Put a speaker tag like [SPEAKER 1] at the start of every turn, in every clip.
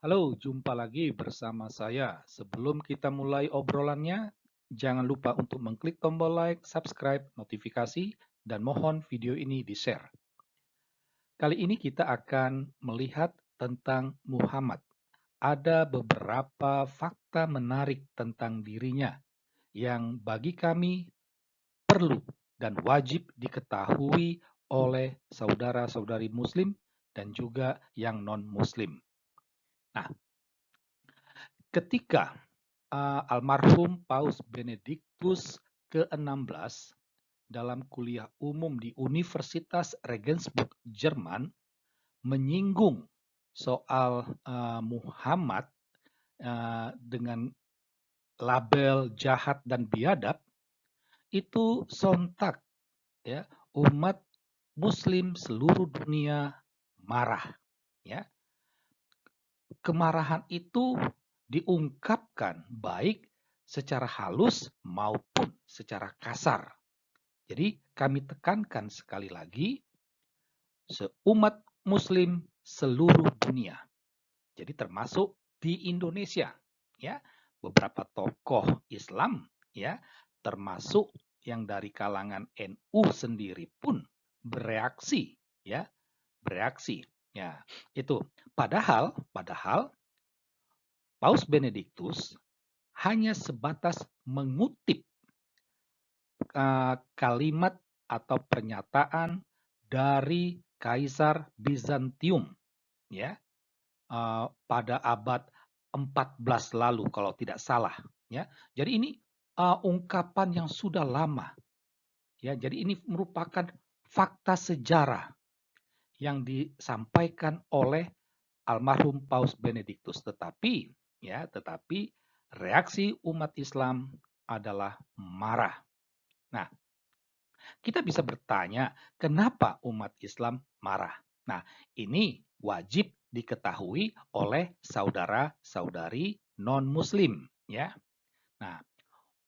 [SPEAKER 1] Halo, jumpa lagi bersama saya. Sebelum kita mulai obrolannya, jangan lupa untuk mengklik tombol like, subscribe, notifikasi, dan mohon video ini di-share. Kali ini kita akan melihat tentang Muhammad. Ada beberapa fakta menarik tentang dirinya yang bagi kami perlu dan wajib diketahui oleh saudara-saudari Muslim dan juga yang non-Muslim. Nah, ketika almarhum Paus Benediktus ke-16 dalam kuliah umum di Universitas Regensburg, Jerman, menyinggung soal Muhammad dengan label jahat dan biadab, itu sontak ya umat Muslim seluruh dunia marah. Ya, kemarahan itu diungkapkan baik secara halus maupun secara kasar. Jadi kami tekankan sekali lagi, seumat Muslim seluruh dunia. Jadi termasuk di Indonesia, ya, beberapa tokoh Islam, ya, termasuk yang dari kalangan NU sendiri pun bereaksi, ya, bereaksi, ya, itu. Padahal Paus Benediktus hanya sebatas mengutip kalimat atau pernyataan dari Kaisar Bizantium, ya, pada abad 14 lalu kalau tidak salah, ya. Jadi ini ungkapan yang sudah lama, ya. Jadi ini merupakan fakta sejarah yang disampaikan oleh almarhum Paus Benediktus, tetapi reaksi umat Islam adalah marah. Nah, kita bisa bertanya, kenapa umat Islam marah? Nah, ini wajib diketahui oleh saudara-saudari non-Muslim, ya. Nah,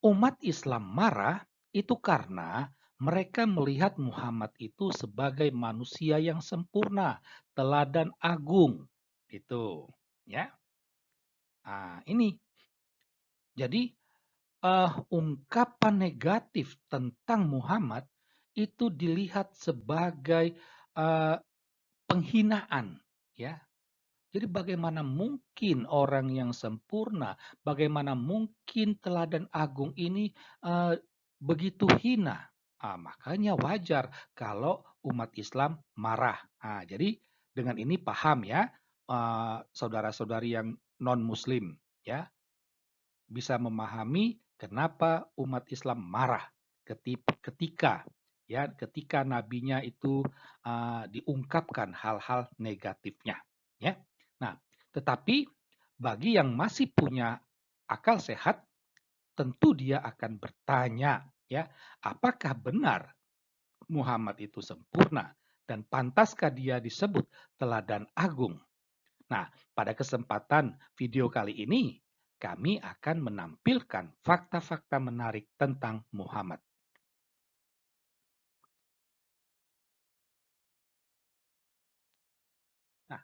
[SPEAKER 1] umat Islam marah itu karena mereka melihat Muhammad itu sebagai manusia yang sempurna, teladan agung, itu, ya. Nah, ini jadi ungkapan negatif tentang Muhammad itu dilihat sebagai uh, penghinaan, ya. Jadi bagaimana mungkin orang yang sempurna, bagaimana mungkin teladan agung ini begitu hina? Makanya wajar kalau umat Islam marah. Jadi dengan ini paham ya, saudara-saudari yang non Muslim, ya, bisa memahami kenapa umat Islam marah ketika nabinya itu diungkapkan hal-hal negatifnya, ya. Nah, tetapi bagi yang masih punya akal sehat, tentu dia akan bertanya, ya, apakah benar Muhammad itu sempurna dan pantaskah dia disebut teladan agung? Nah, pada kesempatan video kali ini, kami akan menampilkan fakta-fakta menarik tentang Muhammad. Nah,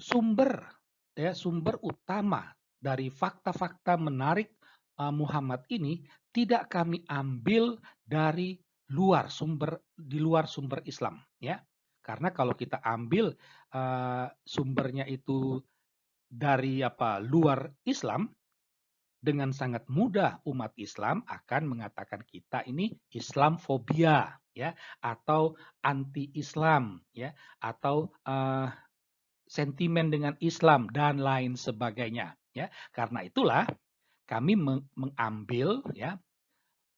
[SPEAKER 1] sumber utama dari fakta-fakta menarik Muhammad ini tidak kami ambil dari di luar sumber Islam, ya. Karena kalau kita ambil sumbernya itu dari luar Islam, dengan sangat mudah umat Islam akan mengatakan kita ini Islamfobia, ya, atau anti-Islam, ya, atau sentimen dengan Islam dan lain sebagainya, ya. Karena itulah kami mengambil, ya,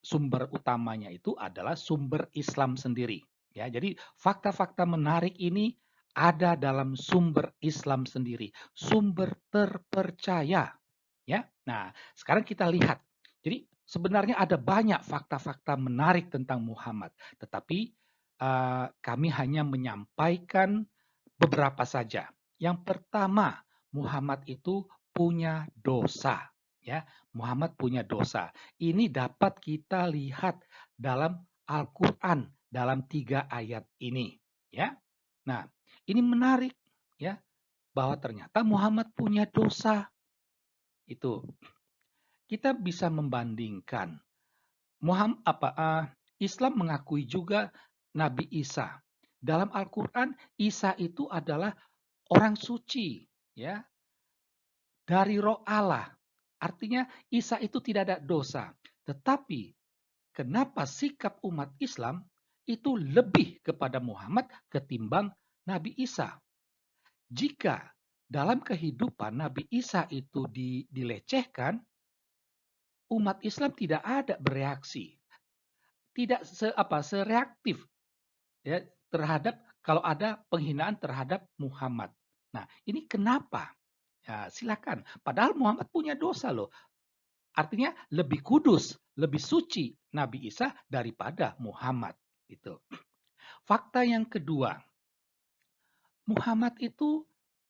[SPEAKER 1] sumber utamanya itu adalah sumber Islam sendiri, ya. Jadi fakta-fakta menarik ini ada dalam sumber Islam sendiri, sumber terpercaya, ya. Nah, sekarang kita lihat. Jadi sebenarnya ada banyak fakta-fakta menarik tentang Muhammad, tetapi kami hanya menyampaikan beberapa saja. Yang pertama, Muhammad itu punya dosa, ya. Muhammad punya dosa. Ini dapat kita lihat dalam Al-Qur'an dalam 3 ayat ini, ya. Nah, ini menarik, ya. bahwa ternyata Muhammad punya dosa. Itu kita bisa membandingkan Islam mengakui juga Nabi Isa. Dalam Al-Qur'an Isa itu adalah orang suci, ya, dari Roh Allah. Artinya Isa itu tidak ada dosa. Tetapi kenapa sikap umat Islam itu lebih kepada Muhammad ketimbang Nabi Isa? Jika dalam kehidupan Nabi Isa itu dilecehkan, umat Islam tidak ada bereaksi, tidak sereaktif, ya, terhadap kalau ada penghinaan terhadap Muhammad. Nah, ini kenapa? Ya, silakan. Padahal Muhammad punya dosa loh. Artinya lebih kudus, lebih suci Nabi Isa daripada Muhammad. Itu. Fakta yang kedua, Muhammad itu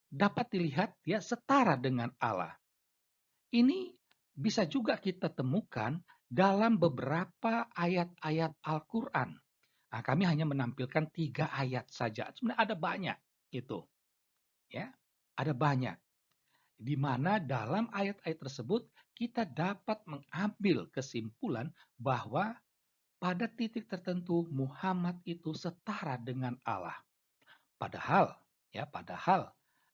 [SPEAKER 1] dapat dilihat ya setara dengan Allah. Ini bisa juga kita temukan dalam beberapa ayat-ayat Al-Quran. Nah, kami hanya menampilkan 3 ayat saja. Sebenarnya ada banyak itu. Ya, ada banyak. Di mana dalam ayat-ayat tersebut kita dapat mengambil kesimpulan bahwa pada titik tertentu Muhammad itu setara dengan Allah. Padahal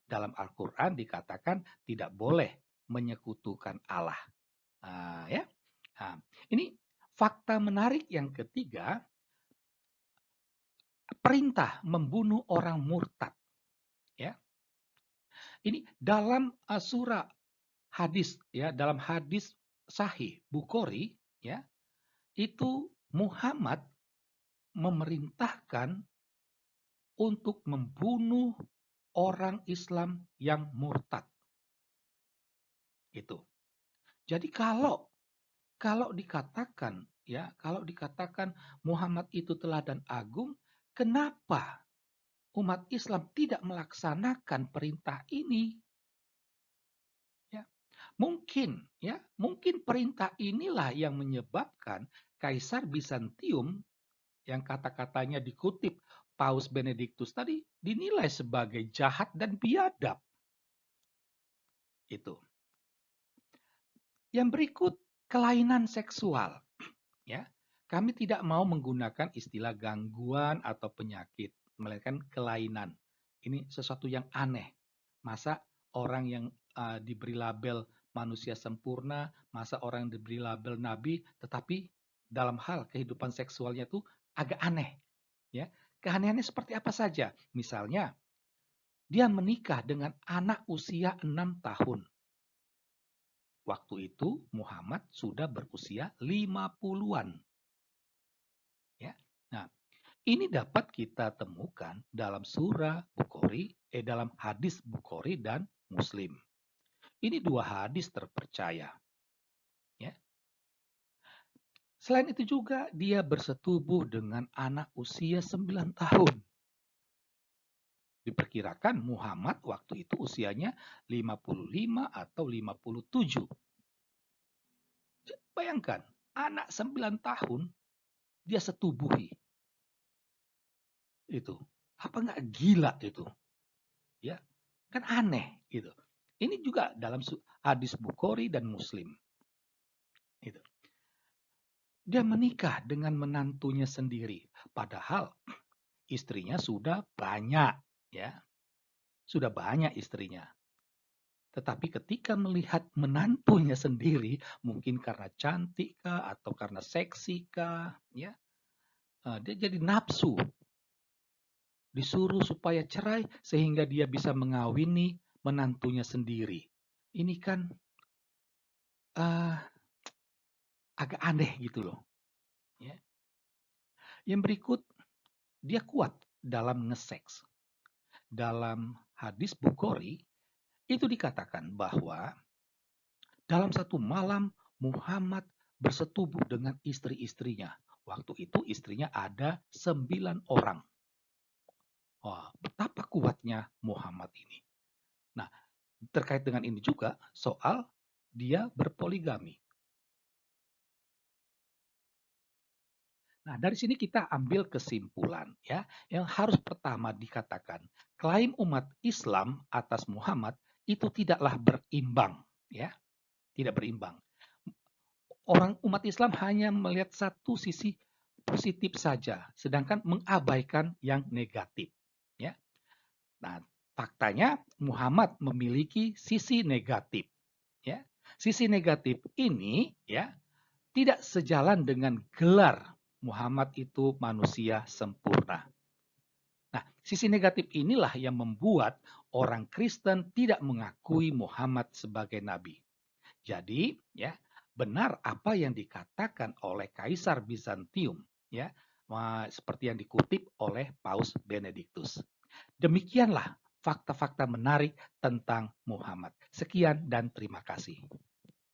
[SPEAKER 1] dalam Al-Quran dikatakan tidak boleh menyekutukan Allah. Ya. Nah, ini fakta menarik yang ketiga, perintah membunuh orang murtad. Ya. Ini dalam surah hadis, ya, dalam hadis sahih Bukhari, ya, itu Muhammad memerintahkan untuk membunuh orang Islam yang murtad. Itu. Jadi kalau dikatakan, ya, kalau dikatakan Muhammad itu teladan agung, kenapa umat Islam tidak melaksanakan perintah ini? Ya, mungkin perintah inilah yang menyebabkan Kaisar Bizantium yang kata-katanya dikutip Paus Benediktus tadi dinilai sebagai jahat dan biadab. Itu. Yang berikut, kelainan seksual. Ya, kami tidak mau menggunakan istilah gangguan atau penyakit, melainkan kelainan. Ini sesuatu yang aneh. Masa orang yang diberi label manusia sempurna, masa orang yang diberi label nabi, tetapi dalam hal kehidupan seksualnya itu agak aneh. Ya, keanehannya seperti apa saja? Misalnya, dia menikah dengan anak usia 6 tahun. Waktu itu Muhammad sudah berusia 50-an. Ya. Nah, ini dapat kita temukan dalam surah Bukhari, dalam hadis Bukhari dan Muslim. Ini 2 hadis terpercaya. Ya. Selain itu juga dia bersetubuh dengan anak usia 9 tahun. Diperkirakan Muhammad waktu itu usianya 55 atau 57. Bayangkan, anak 9 tahun dia setubuhi. Itu. Apa nggak gila itu? Ya, kan aneh gitu. Ini juga dalam hadis Bukhari dan Muslim. Itu. Dia menikah dengan menantunya sendiri, padahal istrinya sudah banyak, ya. Sudah banyak istrinya. Tetapi ketika melihat menantunya sendiri, mungkin karena cantik kah atau karena seksi kah, ya, dia jadi nafsu. Disuruh supaya cerai sehingga dia bisa mengawini menantunya sendiri. Ini kan agak aneh gitu loh. Ya. Yang berikut, dia kuat dalam nge-seks. Dalam hadis Bukhari, itu dikatakan bahwa dalam satu malam Muhammad bersetubuh dengan istri-istrinya. Waktu itu istrinya ada 9 orang. Wah, betapa kuatnya Muhammad ini. Nah, terkait dengan ini juga soal dia berpoligami. Nah, dari sini kita ambil kesimpulan, ya. Yang harus pertama dikatakan, klaim umat Islam atas Muhammad itu tidaklah berimbang, ya, tidak berimbang. Orang umat Islam hanya melihat satu sisi positif saja, sedangkan mengabaikan yang negatif, ya. Nah, faktanya Muhammad memiliki sisi negatif, ya. Sisi negatif ini, ya, tidak sejalan dengan gelar Muhammad itu manusia sempurna. Nah, sisi negatif inilah yang membuat orang Kristen tidak mengakui Muhammad sebagai nabi. Jadi, ya, benar apa yang dikatakan oleh Kaisar Bizantium, ya, seperti yang dikutip oleh Paus Benediktus. Demikianlah fakta-fakta menarik tentang Muhammad. Sekian dan terima kasih.